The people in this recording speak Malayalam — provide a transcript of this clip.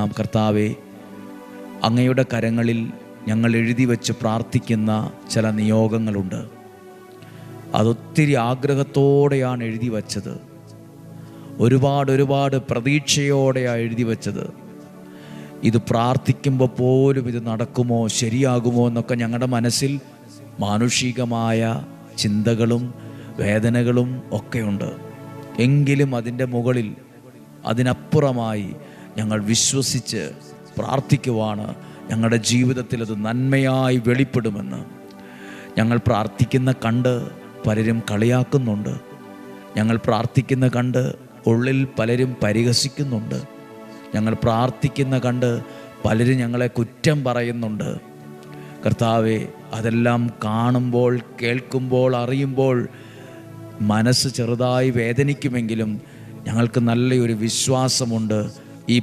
പ്രാർത്ഥിക്കാം. കർത്താവേ, അങ്ങയുടെ കരങ്ങളിൽ ഞങ്ങൾ എഴുതി വച്ച് പ്രാർത്ഥിക്കുന്ന ചില നിയോഗങ്ങളുണ്ട്. അതൊത്തിരി ആഗ്രഹത്തോടെയാണ് എഴുതി വച്ചത്. ഒരുപാട് പ്രതീക്ഷയോടെയാണ് എഴുതി വച്ചത്. ഇത് പ്രാർത്ഥിക്കുമ്പോൾ പോലും ഇത് നടക്കുമോ, ശരിയാകുമോ എന്നൊക്കെ ഞങ്ങളുടെ മനസ്സിൽ മാനുഷികമായ ചിന്തകളും വേദനകളും ഒക്കെയുണ്ട്. എങ്കിലും അതിൻ്റെ മുകളിൽ, അതിനപ്പുറമായി ഞങ്ങൾ വിശ്വസിച്ച് പ്രാർത്ഥിക്കുവാണ്. ഞങ്ങളുടെ ജീവിതത്തിൽ അത് നന്മയായി വെളിപ്പെടുമെന്ന്. ഞങ്ങൾ പ്രാർത്ഥിക്കുന്ന കണ്ട് പലരും കളിയാക്കുന്നുണ്ട്. ഞങ്ങൾ പ്രാർത്ഥിക്കുന്ന കണ്ട് ഉള്ളിൽ പലരും പരിഹസിക്കുന്നുണ്ട്. ഞങ്ങൾ പ്രാർത്ഥിക്കുന്ന കണ്ട് പലരും ഞങ്ങളെ കുറ്റം പറയുന്നുണ്ട്. കർത്താവേ, അതെല്ലാം കാണുമ്പോൾ, കേൾക്കുമ്പോൾ, അറിയുമ്പോൾ മനസ്സ് ചെറുതായി വേദനിക്കുമെങ്കിലും ഞങ്ങൾക്ക് നല്ലൊരു വിശ്വാസമുണ്ട്. ഈ